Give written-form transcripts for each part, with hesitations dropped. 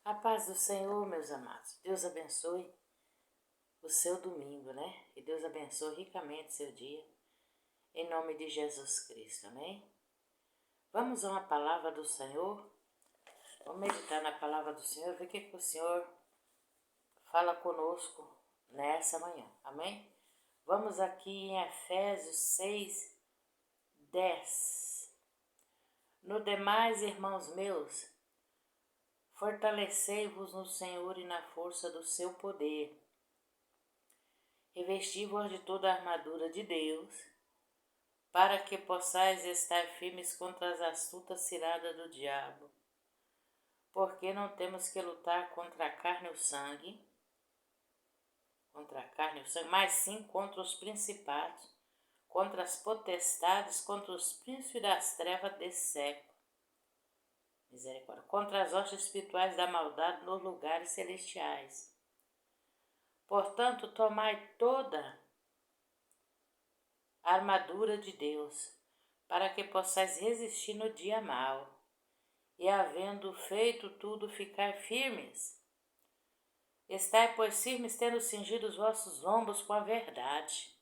A paz do Senhor, meus amados. Deus abençoe o seu domingo, né? E Deus abençoe ricamente seu dia. Em nome de Jesus Cristo, amém? Vamos a uma palavra do Senhor. Vamos meditar na palavra do Senhor, ver o que o Senhor fala conosco nessa manhã, amém? Vamos aqui em Efésios 6, 10. No demais, irmãos meus, fortalecei-vos no Senhor e na força do seu poder. Revesti-vos de toda a armadura de Deus, para que possais estar firmes contra as astutas ciladas do diabo. Porque não temos que lutar contra a carne e o sangue, mas sim contra os principados, contra as potestades, contra os príncipes das trevas desse século. Misericórdia. Contra as hostes espirituais da maldade nos lugares celestiais. Portanto, tomai toda a armadura de Deus, para que possais resistir no dia mau, e havendo feito tudo, ficar firmes. Estai, pois, firmes, tendo cingido os vossos lombos com a verdade,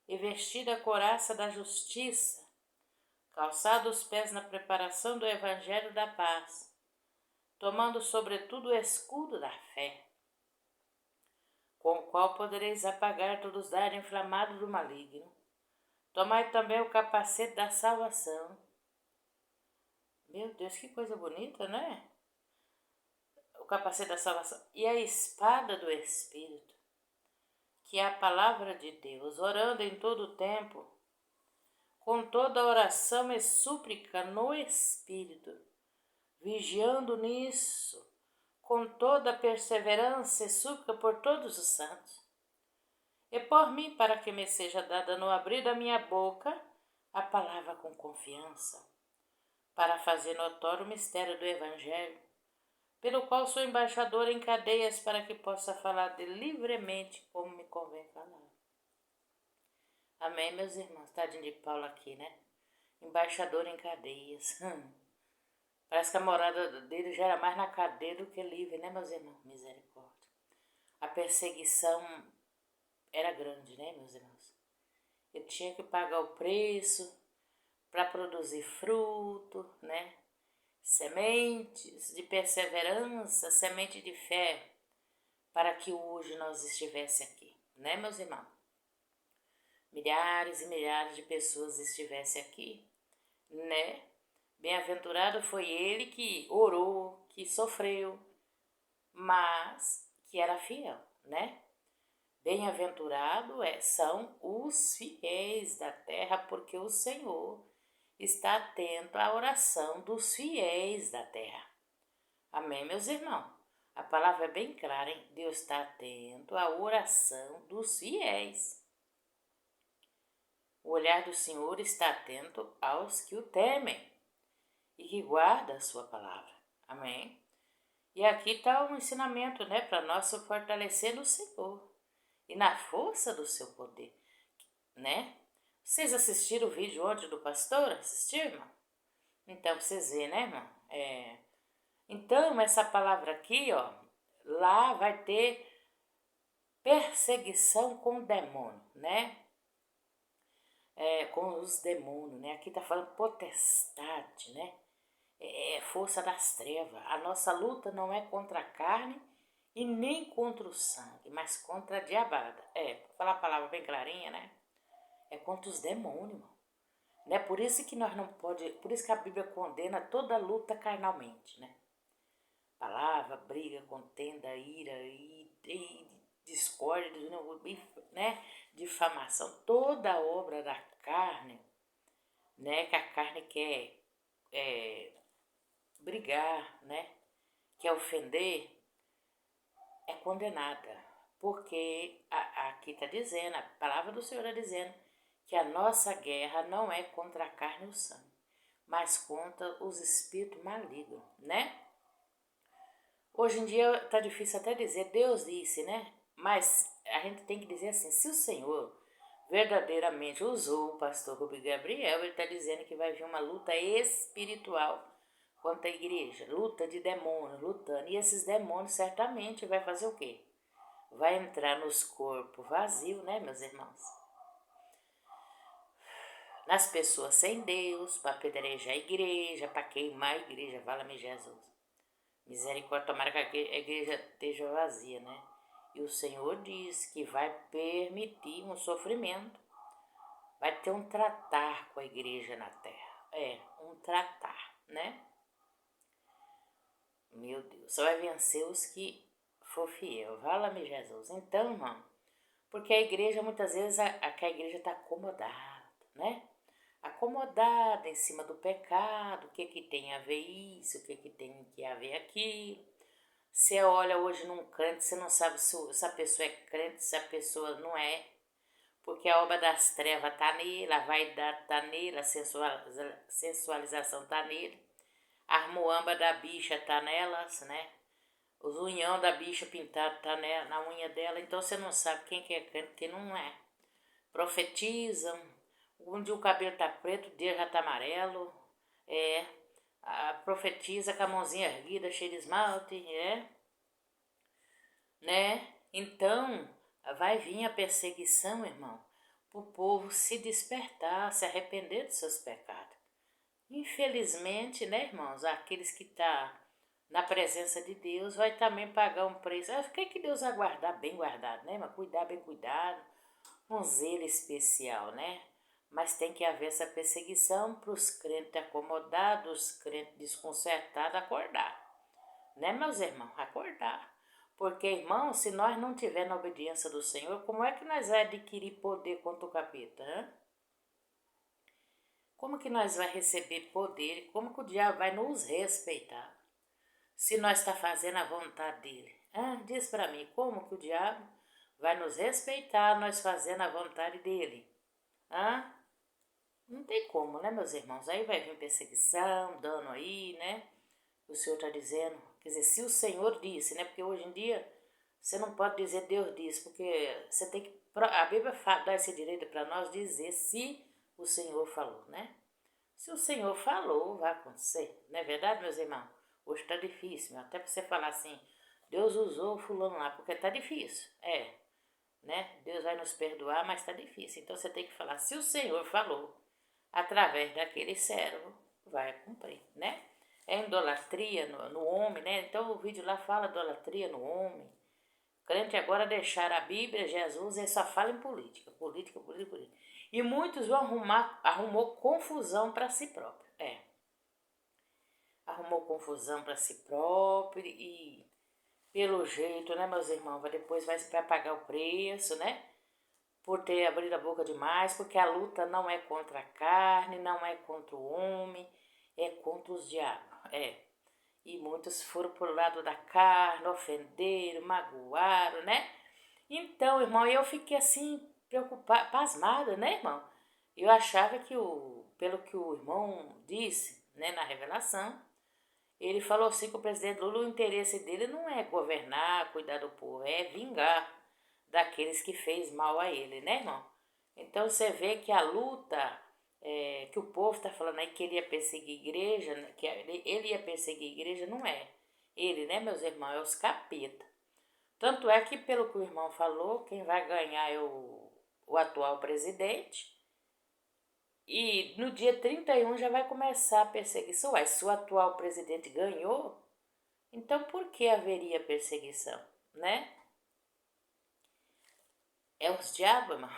e vestida a couraça da justiça, calçado os pés na preparação do evangelho da paz, tomando sobretudo o escudo da fé, com o qual podereis apagar todos os dardos inflamados do maligno. Tomai também o capacete da salvação. Meu Deus, que coisa bonita, né? O capacete da salvação. E a espada do Espírito, que é a palavra de Deus, orando em todo o tempo, com toda oração e súplica no Espírito, vigiando nisso, com toda perseverança e súplica por todos os santos. E por mim, para que me seja dada no abrir da minha boca a palavra com confiança, para fazer notório o mistério do Evangelho, pelo qual sou embaixador em cadeias, para que possa falar de livremente como me convém falar. Amém, meus irmãos? Tadinho de Paulo aqui, né? Embaixador em cadeias. Parece que a morada dele já era mais na cadeia do que livre, né, meus irmãos? Misericórdia. A perseguição era grande, né, meus irmãos? Ele tinha que pagar o preço para produzir fruto, né? Sementes de perseverança, semente de fé, para que hoje nós estivesse aqui, né, meus irmãos? Milhares e milhares de pessoas estivessem aqui, né? Bem-aventurado foi ele que orou, que sofreu, mas que era fiel, né? Bem-aventurado são os fiéis da terra, porque o Senhor está atento à oração dos fiéis da terra. Amém, meus irmãos? A palavra é bem clara, hein? Deus está atento à oração dos fiéis. O olhar do Senhor está atento aos que o temem e que guardam a sua palavra. Amém? E aqui está um ensinamento, né, para nós se fortalecer no Senhor e na força do seu poder, né? Vocês assistiram o vídeo ontem do pastor? Assistiram, irmão? Então, vocês verem, né, irmão? Então, essa palavra aqui, ó, lá vai ter perseguição com o demônio, né? Com os demônios, né? Aqui tá falando potestade, né? Força das trevas. A nossa luta não é contra a carne e nem contra o sangue, mas contra a diabada. Pra falar a palavra bem clarinha, né? É contra os demônios, né? Por isso que nós não pode, por isso que a Bíblia condena toda luta carnalmente, né? Palavra, briga, contenda, ira e discórdia, né? Difamação, toda obra da carne, né? Que a carne quer brigar, né? Quer ofender, é condenada. Porque aqui está dizendo, a palavra do Senhor está dizendo que a nossa guerra não é contra a carne e o sangue, mas contra os espíritos malignos, né? Hoje em dia está difícil até dizer, Deus disse, né? Mas a gente tem que dizer assim, se o Senhor verdadeiramente usou o pastor Rubem Gabriel, ele está dizendo que vai vir uma luta espiritual contra a igreja, luta de demônios, lutando. E esses demônios certamente vai fazer o quê? Vai entrar nos corpos vazios, né, meus irmãos? Nas pessoas sem Deus, para apedrejar a igreja, para queimar a igreja, fala-me Jesus. Misericórdia, tomara que a igreja esteja vazia, né? E o Senhor diz que vai permitir um sofrimento, vai ter um tratar com a igreja na terra. Um tratar, né? Meu Deus, só vai vencer os que for fiel, fala-me Jesus. Então, irmão, porque a igreja, muitas vezes, a igreja está acomodada, né? Acomodada em cima do pecado, o que tem a ver isso, o que tem que a ver aquilo. Você olha hoje num crente, você não sabe se a pessoa é crente, se a pessoa não é, porque a obra das trevas está nele, a vaidade está nele, a sensualização está nele, a armuamba da bicha está nelas, né? Os unhão da bicha pintado está na unha dela, então você não sabe quem que é crente e quem não é. Profetizam, um dia o cabelo tá preto, o dia já tá amarelo, profetiza com a mãozinha erguida, cheia de esmalte, né? Então, vai vir a perseguição, irmão, para o povo se despertar, se arrepender dos seus pecados. Infelizmente, né, irmãos, aqueles que estão na presença de Deus vai também pagar um preço. O que Deus vai guardar bem guardado, né, irmão? Cuidar bem cuidado, um zelo especial, né? Mas tem que haver essa perseguição para os crentes acomodados, os crentes desconcertados acordar. Né, meus irmãos? Acordar. Porque, irmão, se nós não tivermos na obediência do Senhor, como é que nós vamos adquirir poder contra o capeta? Hein? Como que nós vamos receber poder? Como que o diabo vai nos respeitar? Se nós está fazendo a vontade dele. Diz para mim, como que o diabo vai nos respeitar nós fazendo a vontade dele? Não tem como, né, meus irmãos? Aí vai vir perseguição, dano aí, né? O Senhor está dizendo, quer dizer, se o Senhor disse, né? Porque hoje em dia você não pode dizer Deus disse, porque você tem que, a Bíblia dá esse direito para nós dizer se o Senhor falou, né? Se o Senhor falou, vai acontecer, não é verdade, meus irmãos? Hoje está difícil, até para você falar assim, Deus usou fulano lá, porque está difícil, né? Deus vai nos perdoar, mas está difícil, então você tem que falar, se o Senhor falou, através daquele servo, vai cumprir, né? É idolatria no homem, né? Então o vídeo lá fala idolatria no homem. O crente agora deixar a Bíblia, Jesus, ele só fala em política. E muitos vão arrumou confusão para si próprio. Arrumou confusão para si próprio e pelo jeito, né, meus irmãos, depois vai pagar o preço, né? Por ter abrido a boca demais, porque a luta não é contra a carne, não é contra o homem, é contra os diabos, E muitos foram pro lado da carne, ofenderam, magoaram, né? Então, irmão, eu fiquei assim, preocupada, pasmada, né, irmão? Eu achava que pelo que o irmão disse, né, na revelação, ele falou assim que o presidente Lula, o interesse dele não é governar, cuidar do povo, é vingar daqueles que fez mal a ele, né, irmão? Então você vê que a luta que o povo está falando aí que ele ia perseguir a igreja, né, que ele ia perseguir a igreja, não é ele, né, meus irmãos, é os capeta. Tanto é que, pelo que o irmão falou, quem vai ganhar é o atual presidente. E no dia 31 já vai começar a perseguição. Ué, se o atual presidente ganhou, então por que haveria perseguição, né? É os diabos, irmão.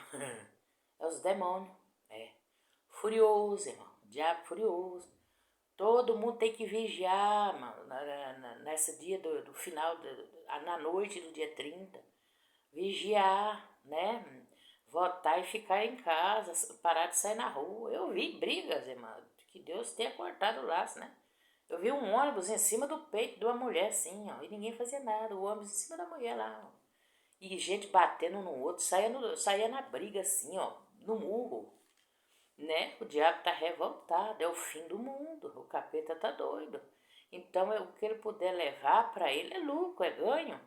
É os demônios. Furioso, irmão. Diabo furioso. Todo mundo tem que vigiar, mano, nesse dia do final, na noite do dia 30. Vigiar, né? Votar e ficar em casa, parar de sair na rua. Eu vi brigas, irmão, que Deus tenha cortado o laço, né? Eu vi um ônibus em cima do peito de uma mulher, assim, ó, e ninguém fazia nada. O ônibus em cima da mulher lá, ó. E gente batendo um no outro, saía na briga, assim, ó, no murro, né? O diabo tá revoltado, é o fim do mundo, o capeta tá doido. Então, o que ele puder levar para ele é lucro, é ganho.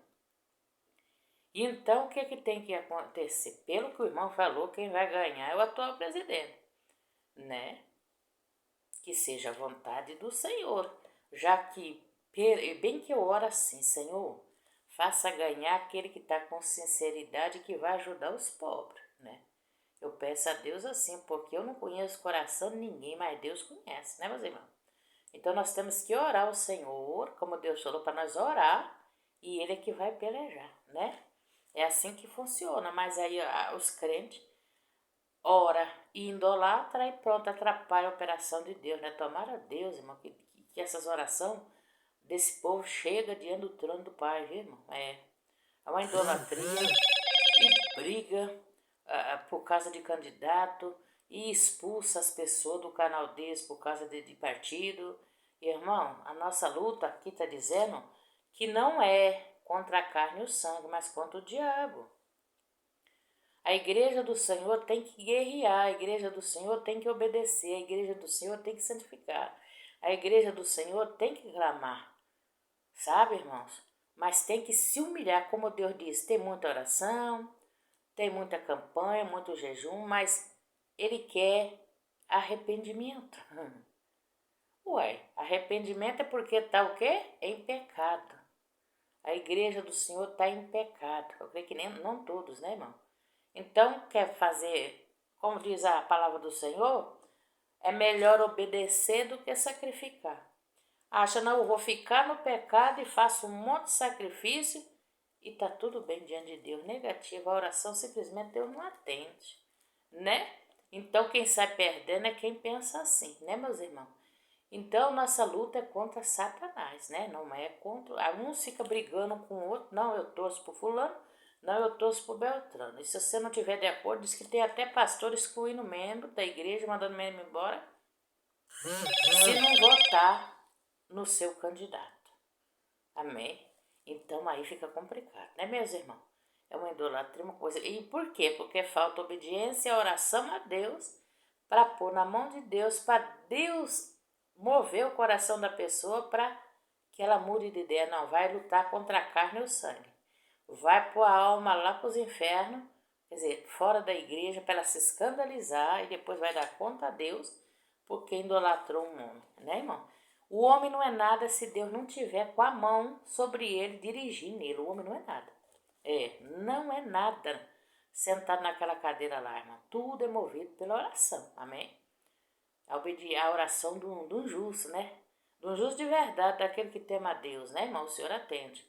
Então, o que tem que acontecer? Pelo que o irmão falou, quem vai ganhar é o atual presidente, né? Que seja a vontade do Senhor. já que, bem que eu oro assim, Senhor, faça ganhar aquele que está com sinceridade que vai ajudar os pobres, né? Eu peço a Deus assim, porque eu não conheço o coração de ninguém, mas Deus conhece, né, meus irmãos? Então nós temos que orar ao Senhor, como Deus falou para nós orar, e Ele é que vai pelejar, né? É assim que funciona, mas aí os crentes ora e idolatra e pronto, atrapalha a operação de Deus, né? Tomara a Deus, irmão, que essas orações desse povo chega diante do trono do Pai, viu, irmão? É uma idolatria e briga por causa de candidato e expulsa as pessoas do canal deles por causa de partido. Irmão, a nossa luta aqui está dizendo que não é contra a carne e o sangue, mas contra o diabo. A igreja do Senhor tem que guerrear, a igreja do Senhor tem que obedecer, a igreja do Senhor tem que santificar, a igreja do Senhor tem que clamar, sabe, irmãos? Mas tem que se humilhar, como Deus diz, tem muita oração, tem muita campanha, muito jejum, mas Ele quer arrependimento. Ué, arrependimento é porque está o quê? Em pecado. A igreja do Senhor está em pecado. Eu creio que nem, não todos, né, irmão? Então, quer fazer, como diz a palavra do Senhor, é melhor obedecer do que sacrificar. Acha, não, eu vou ficar no pecado e faço um monte de sacrifício e tá tudo bem diante de Deus. Negativo, a oração simplesmente Deus não atende, né? Então, quem sai perdendo é quem pensa assim, né, meus irmãos? Então, nossa luta é contra Satanás, né? Não é contra... Um fica brigando com o outro. Não, eu torço por fulano. Não, eu torço por Beltrano. E se você não tiver de acordo, diz que tem até pastor excluindo membro da igreja, mandando membro embora, se não votar no seu candidato. Amém? Então, aí fica complicado, né, meus irmãos? É uma idolatria, uma coisa... E por quê? Porque falta obediência e oração a Deus para pôr na mão de Deus, para Deus mover o coração da pessoa para que ela mude de ideia. Não, vai lutar contra a carne e o sangue. Vai pôr a alma lá para os infernos, quer dizer, fora da igreja, para ela se escandalizar e depois vai dar conta a Deus porque idolatrou um homem, né, irmão? O homem não é nada se Deus não tiver com a mão sobre ele, dirigindo ele. O homem não é nada. Não é nada sentado naquela cadeira lá, irmão. Tudo é movido pela oração, amém? A oração do justo, né? Do justo de verdade, daquele que tema a Deus, né, irmão? O Senhor atende.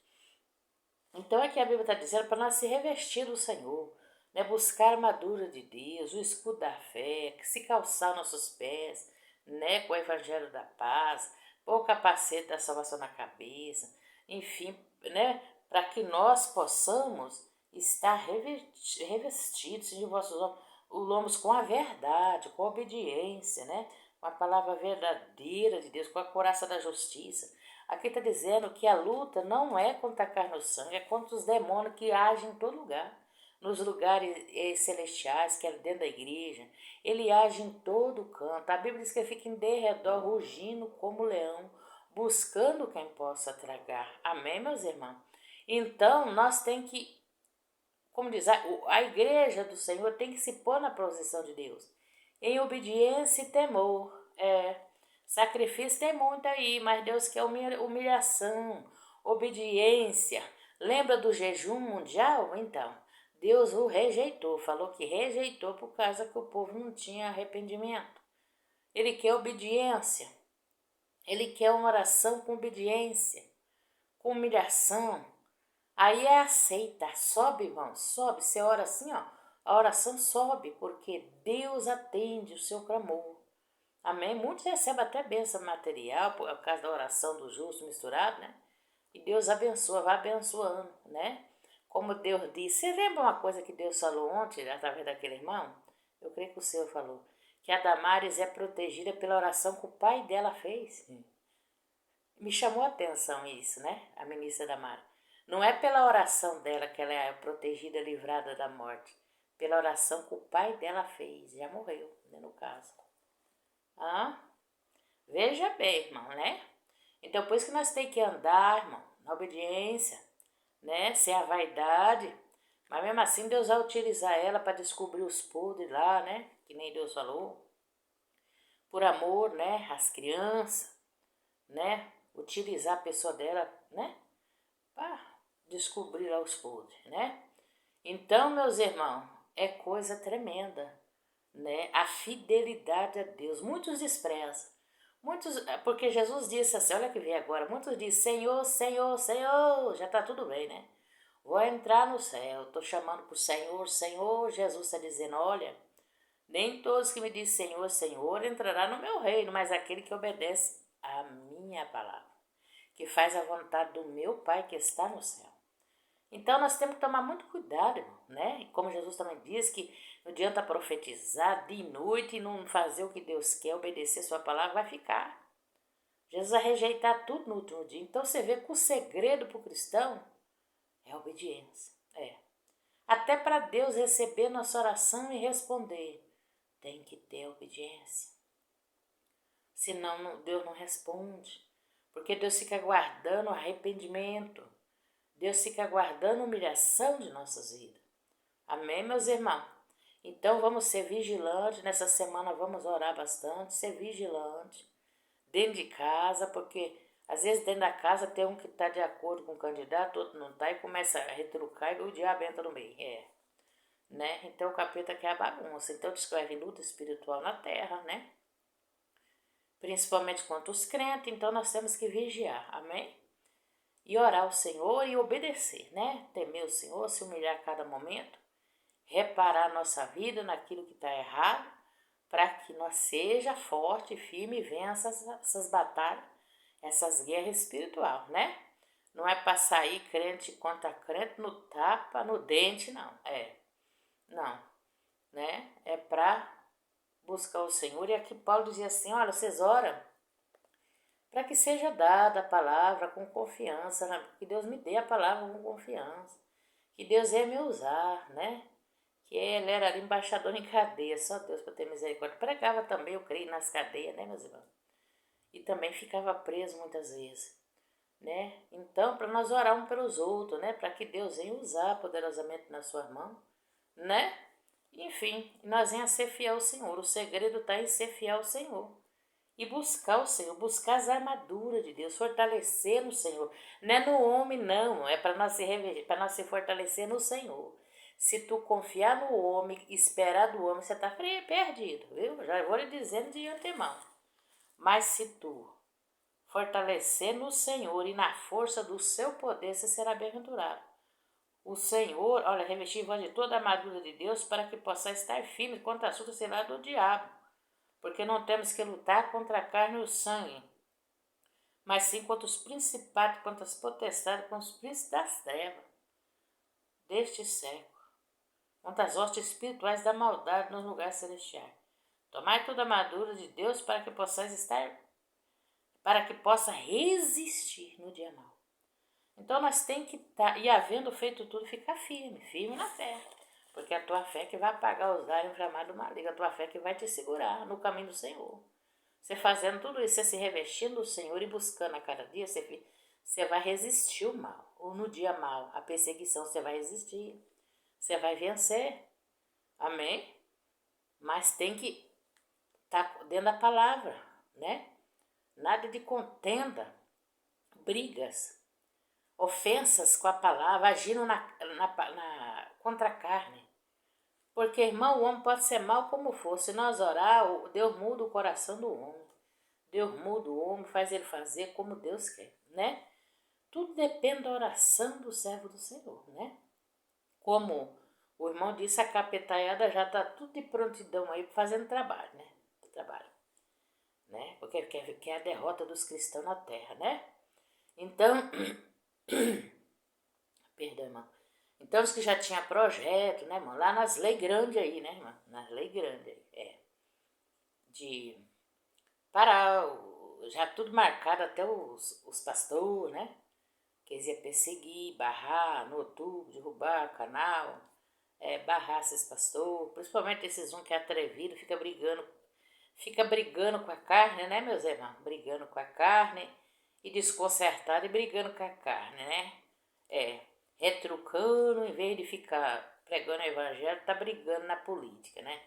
Então aqui a Bíblia está dizendo para nós se revestir do Senhor, né? Buscar a armadura de Deus, o escudo da fé, se calçar nossos pés, né? Com o evangelho da paz, pôr o capacete da salvação na cabeça, enfim, né? Para que nós possamos estar revestidos de vossos lombos com a verdade, com a obediência, né? Com a palavra verdadeira de Deus, com a couraça da justiça. Aqui está dizendo que a luta não é contra a carne ou sangue, é contra os demônios que agem em todo lugar. Nos lugares celestiais, que é dentro da igreja, ele age em todo canto. A Bíblia diz que ele fica em derredor, rugindo como leão, buscando quem possa tragar. Amém, meus irmãos? Então, nós temos que, como diz, a igreja do Senhor tem que se pôr na posição de Deus, em obediência e temor. Sacrifício tem muito aí, mas Deus quer humilhação, obediência. Lembra do jejum mundial? Então, Deus o rejeitou, falou que rejeitou por causa que o povo não tinha arrependimento. Ele quer obediência, ele quer uma oração com obediência, com humilhação. Aí é aceita, sobe, irmão, sobe. Você ora assim, ó, a oração sobe, porque Deus atende o seu clamor. Amém? Muitos recebem até bênção material por causa da oração do justo misturado, né? E Deus abençoa, vai abençoando, né? Como Deus disse. Você lembra uma coisa que Deus falou ontem, através daquele irmão? Eu creio que o Senhor falou. Que a Damares é protegida pela oração que o pai dela fez. Me chamou a atenção isso, né? A ministra Damares. Não é pela oração dela que ela é protegida, livrada da morte. Pela oração que o pai dela fez. Já morreu, né, no caso. Veja bem, irmão, né? Então, por isso que nós temos que andar, irmão, na obediência, né? Sem a vaidade. Mas mesmo assim, Deus vai utilizar ela para descobrir os podres lá, né? Que nem Deus falou. Por amor, né? As crianças, né? utilizar a pessoa dela, né? Para descobrir aos podres, né? Então, meus irmãos, é coisa tremenda, né? A fidelidade a Deus. Muitos desprezam. Muitos, porque Jesus disse assim, olha que vem agora, muitos dizem, Senhor, Senhor, Senhor, já está tudo bem, né? Vou entrar no céu, estou chamando por Senhor, Senhor, Jesus está dizendo, olha, nem todos que me dizem Senhor, Senhor entrará no meu reino, mas aquele que obedece a minha palavra, que faz a vontade do meu Pai que está no céu. Então nós temos que tomar muito cuidado, irmão, né? E como Jesus também diz que não adianta profetizar de noite e não fazer o que Deus quer, obedecer sua palavra, vai ficar. Jesus vai rejeitar tudo no último dia. Então você vê que o segredo para o cristão é a obediência. Até para Deus receber nossa oração e responder, tem que ter obediência. Senão Deus não responde. Porque Deus fica aguardando arrependimento. Deus fica aguardando humilhação de nossas vidas. Amém, meus irmãos? Então vamos ser vigilantes. Nessa semana vamos orar bastante, ser vigilante. Dentro de casa, porque às vezes dentro da casa tem um que está de acordo com o candidato, outro não está, e começa a retrucar e o diabo entra no meio. Né? Então o capeta quer a bagunça. Então descreve luta espiritual na terra, né? Principalmente contra os crentes, então nós temos que vigiar, amém? E orar ao Senhor e obedecer, né? Temer o Senhor, se humilhar a cada momento, reparar a nossa vida naquilo que está errado, para que nós seja forte, firme e vença essas batalhas, essas guerras espirituais, né? Não é para sair crente contra crente no tapa, no dente, não. Não, né? É para buscar o Senhor. E aqui Paulo dizia assim, olha, vocês oram para que seja dada a palavra com confiança, né? Que Deus me dê a palavra com confiança, que Deus ia me usar, né? Que ele era embaixador em cadeia, só Deus para ter misericórdia. Pregava também, eu creio, nas cadeias, né, meus irmãos? E também ficava preso muitas vezes, né? Então, para nós orar um pelos outros, né? Para que Deus venha usar poderosamente nas suas mãos, né? Enfim, nós venhamos ser fiel ao Senhor. O segredo está em ser fiel ao Senhor. E buscar o Senhor, buscar as armaduras de Deus, fortalecer no Senhor. Não é no homem, não. É para nós se fortalecer no Senhor. Se tu confiar no homem, esperar do homem, você está perdido, viu? Já vou lhe dizendo de antemão. Mas se tu fortalecer no Senhor e na força do seu poder, você será bem-aventurado. O Senhor, olha, revestir vós de toda a armadura de Deus para que possa estar firme contra a astuta cilada do diabo. Porque não temos que lutar contra a carne e o sangue, mas sim contra os principados, contra as potestades, contra os príncipes das trevas deste século, contra as hostes espirituais da maldade nos lugares celestiais. Tomai toda a armadura de Deus para que possais estar, para que possa resistir no dia mau. Então nós temos que estar, e havendo feito tudo, ficar firme, firme na fé. Porque a tua fé que vai apagar os raios inflamados do maligno, a tua fé que vai te segurar no caminho do Senhor. Você fazendo tudo isso, você se revestindo do Senhor e buscando a cada dia, você vai resistir o mal. Ou no dia mal, a perseguição, você vai resistir. Você vai vencer. Amém? Mas tem que estar dentro da palavra, né? Nada de contenda, brigas, ofensas com a palavra, agindo contra a carne. Porque, irmão, o homem pode ser mal como for. Se nós orar, Deus muda o coração do homem. Deus muda o homem, faz ele fazer como Deus quer, né? Tudo depende da oração do servo do Senhor, né? Como o irmão disse, a capetaiada já está tudo de prontidão aí fazendo trabalho, né? Né? Porque quer a derrota dos cristãos na terra, né? Então, perdão, irmão. Então, os que já tinham projeto, né, irmão? Lá nas leis grandes aí, né, irmão? Nas leis grandes aí, de parar, já tudo marcado, até os pastores, né? Que eles iam perseguir, barrar no YouTube, derrubar canal, barrar esses pastores, principalmente esses que é atrevido, fica brigando com a carne, né, meus irmãos? Brigando com a carne e desconcertado e brigando com a carne, né? Retrucando, em vez de ficar pregando o evangelho, tá brigando na política, né?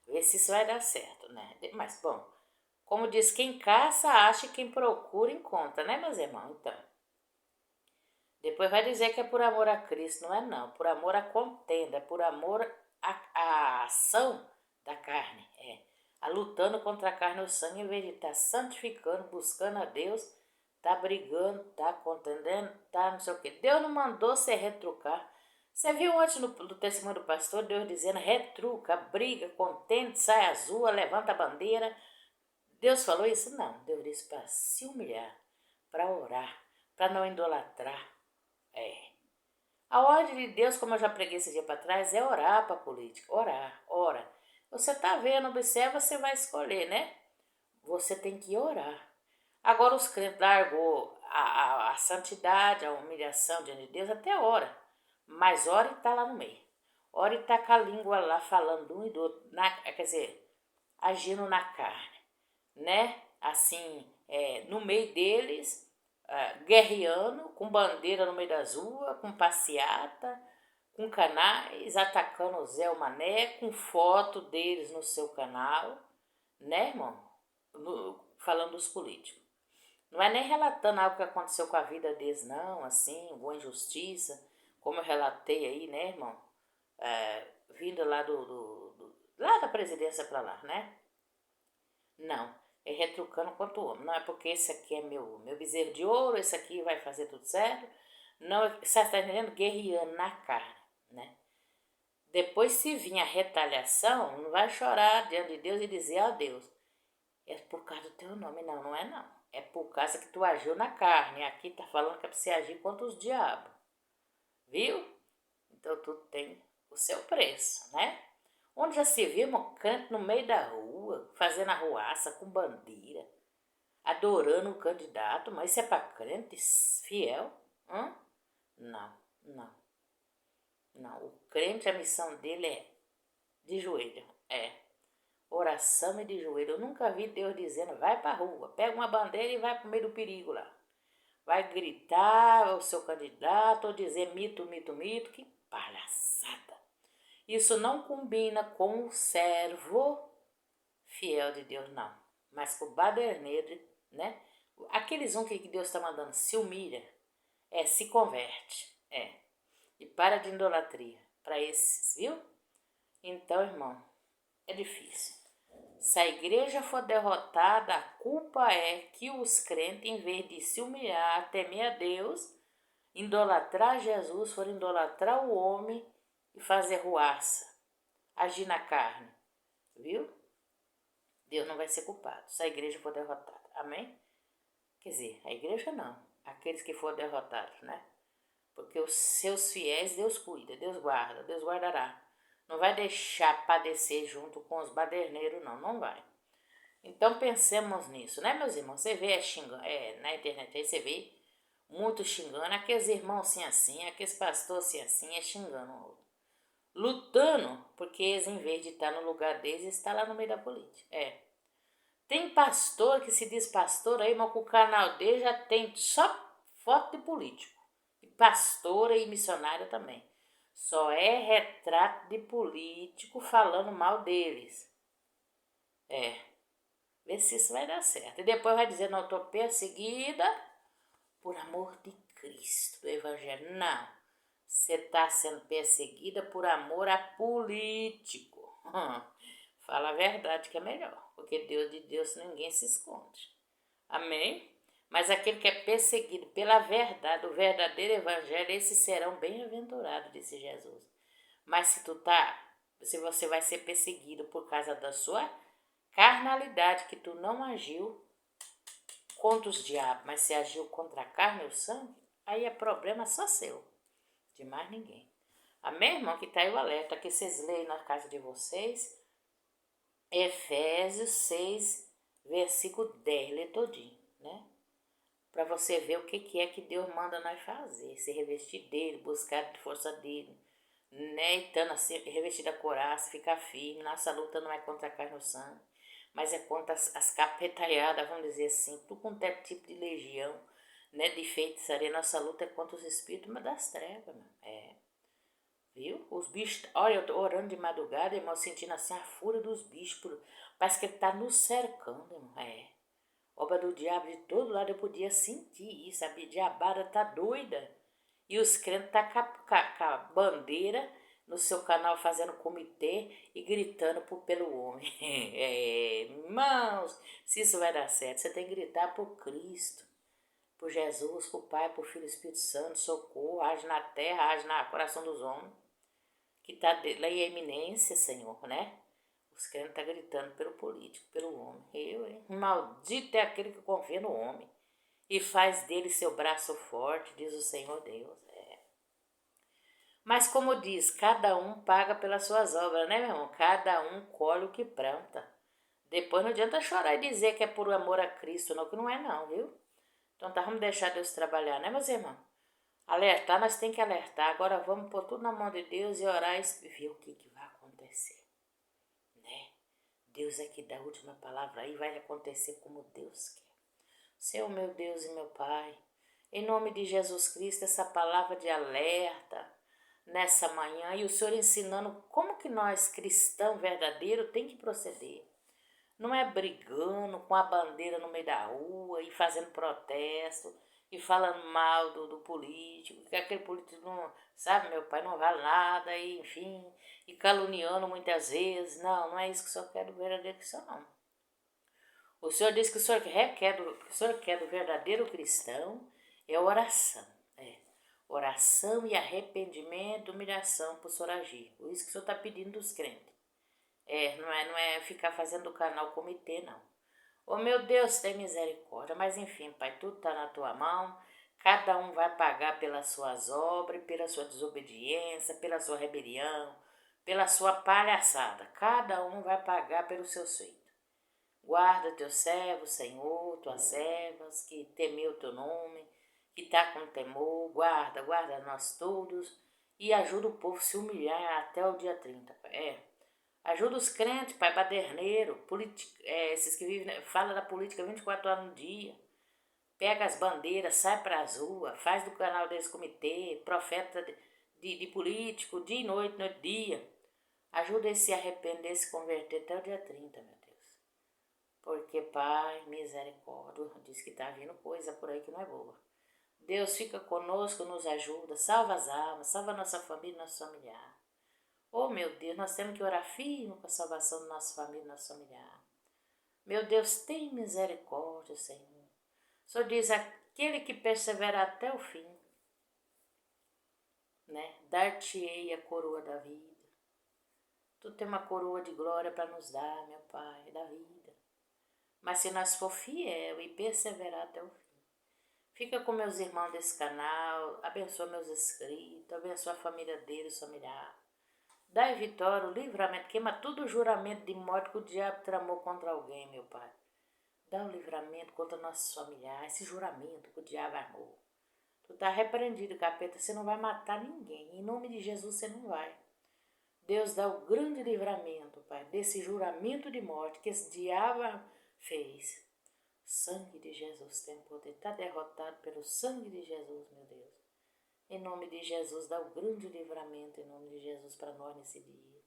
Ver se isso vai dar certo, né? Mas, bom, Como diz, quem caça, acha, e quem procura, encontra, né, meus irmãos? Então, depois vai dizer que é por amor a Cristo, não é não. Por amor à contenda, é por amor à ação da carne, a lutando contra a carne e o sangue, em vez de estar santificando, buscando a Deus, tá brigando, tá contendendo, tá não sei o que. Deus não mandou você retrucar. Você viu antes do testemunho do pastor, Deus dizendo, retruca, briga, contende, sai azul, levanta a bandeira. Deus falou isso? Não. Deus disse para se humilhar, para orar, para não idolatrar. A ordem de Deus, como eu já preguei esse dia para trás, é orar para a política. Orar, ora. Você tá vendo, observa, você vai escolher, né? Você tem que orar. Agora os crentes largou a santidade, a humilhação diante de Deus, até ora. Mas ora e está lá no meio. Ora e está com a língua lá falando de um e do outro, quer dizer, agindo na carne, né? Assim, no meio deles, guerreando, com bandeira no meio das ruas, com passeata, com canais, atacando o Zé o Mané, com foto deles no seu canal, né, irmão? Falando dos políticos. Não é nem relatando algo que aconteceu com a vida deles, não, assim, alguma injustiça, como eu relatei aí, né, irmão? Vindo lá lá da presidência pra lá, né? Não, é retrucando quanto homem. Não é porque esse aqui é meu bezerro de ouro, esse aqui vai fazer tudo certo. Não, você está entendendo? Guerreando na carne, né? Depois, se vir a retaliação, não vai chorar diante de Deus e dizer, ó Deus, é por causa do teu nome. Não, não é não. É por causa que tu agiu na carne. Aqui tá falando que é pra você agir contra os diabos. Viu? Então tudo tem o seu preço, né? Onde já se viu um canto no meio da rua, fazendo arruaça com bandeira, adorando um candidato, mas isso é para crente fiel? Não, não, não. O crente, a missão dele é de joelho, oração e de joelho. Eu nunca vi Deus dizendo, vai pra rua, pega uma bandeira e vai pro meio do perigo lá. Vai gritar o seu candidato ou dizer mito, mito, mito. Que palhaçada. Isso não combina com o servo fiel de Deus, não. Mas com o baderneiro, né? Aqueles que Deus está mandando se humilha, se converte, e para de idolatria para esses, viu? Então, irmão, é difícil. Se a igreja for derrotada, a culpa é que os crentes, em vez de se humilhar, temer a Deus, idolatrar Jesus, foram idolatrar o homem e fazer ruaça, agir na carne, viu? Deus não vai ser culpado se a igreja for derrotada, amém? Quer dizer, a igreja não, aqueles que foram derrotados, né? Porque os seus fiéis Deus cuida, Deus guarda, Deus guardará. Não vai deixar padecer junto com os baderneiros, não, não vai. Então pensemos nisso, né, meus irmãos? Você vê xingando, na internet aí você vê muito xingando, aqueles irmãos assim, aqueles pastores assim, xingando o outro. Lutando, porque eles, em vez de estar no lugar deles, está lá no meio da política. Tem pastor que se diz pastor aí, mas com o canal dele já tem só foto de político. E pastora e missionária também. Só é retrato de político falando mal deles. Vê se isso vai dar certo. E depois vai dizer, não, estou perseguida por amor de Cristo, do Evangelho. Não, você está sendo perseguida por amor a político. Fala a verdade que é melhor, porque Deus de Deus ninguém se esconde. Amém? Mas aquele que é perseguido pela verdade, o verdadeiro Evangelho, esses serão bem-aventurados, disse Jesus. Mas se você vai ser perseguido por causa da sua carnalidade, que tu não agiu contra os diabos, mas se agiu contra a carne e o sangue, aí é problema só seu, de mais ninguém. Amém, irmão? Que tá aí o alerta, que vocês leem na casa de vocês, Efésios 6, versículo 10, lê todinho, né? Para você ver o que é que Deus manda nós fazer, se revestir dele, buscar a força dele, né? Estando assim, revestir da couraça, ficar firme. Nossa luta não é contra a carne ou sangue, mas é contra as capetaiadas, vamos dizer assim, tudo quanto é tipo de legião, né? De feitiçaria. Nossa luta é contra os espíritos, mas das trevas, Viu? Os bichos, olha, eu tô orando de madrugada, irmão, sentindo assim a fúria dos bichos. Parece que ele tá nos cercando, irmão. Obra do diabo de todo lado, eu podia sentir isso. A diabada tá doida. E os crentes tá com a bandeira no seu canal fazendo comitê e gritando pelo homem. Irmãos, se isso vai dar certo, você tem que gritar por Cristo, por Jesus, por Pai, por Filho e Espírito Santo, socorro, age na terra, age no coração dos homens, que está lá em eminência, Senhor, né? Os crentes estão gritando pelo político, pelo homem. Hein? Maldito é aquele que confia no homem e faz dele seu braço forte, diz o Senhor Deus. Mas como diz, cada um paga pelas suas obras, né, meu irmão? Cada um colhe o que planta. Depois não adianta chorar e dizer que é por amor a Cristo, não, que não é não, viu? Então tá, vamos deixar Deus trabalhar, né, meus irmãos? Alertar, nós temos que alertar. Agora vamos pôr tudo na mão de Deus e orar e ver o que vai acontecer, né? Deus é que dá a última palavra aí, vai acontecer como Deus quer. Senhor, meu Deus e meu Pai, em nome de Jesus Cristo, essa palavra de alerta nessa manhã e o Senhor ensinando como que nós, cristãos verdadeiros, tem que proceder. Não é brigando com a bandeira no meio da rua e fazendo protesto e falando mal do político, que aquele político não, sabe, meu pai, não vale nada, e enfim, e caluniando muitas vezes. Não, não é isso que o Senhor quer do verdadeiro cristão, não. O Senhor diz que o Senhor quer do verdadeiro cristão é oração. Oração e arrependimento, humilhação para o Senhor agir. Por isso que o Senhor está pedindo dos crentes. Não é ficar fazendo o canal comitê, não. Oh, meu Deus, tem misericórdia. Mas enfim, Pai, tudo está na tua mão. Cada um vai pagar pelas suas obras, pela sua desobediência, pela sua rebelião, pela sua palhaçada. Cada um vai pagar pelo seu feito. Guarda teu servo, Senhor, tuas servas, que temeu o teu nome, que está com temor. Guarda nós todos e ajuda o povo a se humilhar até o dia 30. Ajuda os crentes, pai, baderneiro, esses que vivem, fala da política 24 horas no dia. Pega as bandeiras, sai para as ruas, faz do canal desse comitê, profeta de político, dia e noite e dia. Ajuda eles a se arrepender, se converter até o dia 30, meu Deus. Porque, Pai, misericórdia, diz que está vindo coisa por aí que não é boa. Deus fica conosco, nos ajuda, salva as almas, salva a nossa família, nosso familiar. Oh, meu Deus, nós temos que orar firme com a salvação da nossa família e nosso familiar. Meu Deus, tem misericórdia, Senhor. O Senhor diz, aquele que persevera até o fim, né? Dar-te-ei a coroa da vida. Tu tem uma coroa de glória para nos dar, meu Pai, da vida. Mas se nós for fiel e perseverar até o fim. Fica com meus irmãos desse canal, abençoa meus inscritos, abençoa a família deles, familiar. Dai vitória, o livramento, queima todo o juramento de morte que o diabo tramou contra alguém, meu Pai. Dá o livramento contra nossos familiares, esse juramento que o diabo armou. Tu tá repreendido, capeta, você não vai matar ninguém. Em nome de Jesus você não vai. Deus dá o grande livramento, Pai, desse juramento de morte que esse diabo fez. O sangue de Jesus tem poder, está derrotado pelo sangue de Jesus, meu Deus. Em nome de Jesus, dá o grande livramento, em nome de Jesus, para nós nesse dia.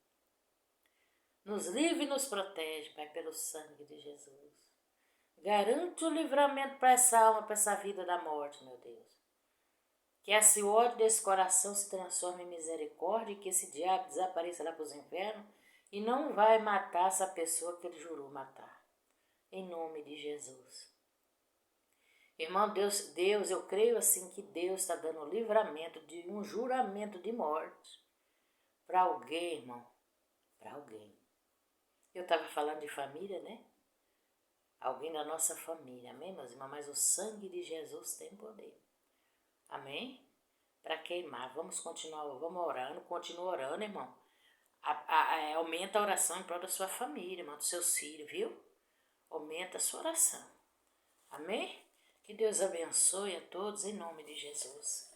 Nos livre e nos protege, Pai, pelo sangue de Jesus. Garante o livramento para essa alma, para essa vida da morte, meu Deus. Que esse ódio desse coração se transforme em misericórdia e que esse diabo desapareça lá para os infernos e não vai matar essa pessoa que ele jurou matar. Em nome de Jesus. Irmão, Deus, eu creio assim que Deus está dando livramento de um juramento de morte para alguém, irmão, para alguém. Eu estava falando de família, né? Alguém da nossa família, amém, meus irmãos? Mas o sangue de Jesus tem poder, amém? Para queimar, vamos continuar, vamos orando, continua orando, irmão. Aumenta a oração em prol da sua família, irmão, dos seus filhos, viu? Aumenta a sua oração, amém? Que Deus abençoe a todos em nome de Jesus.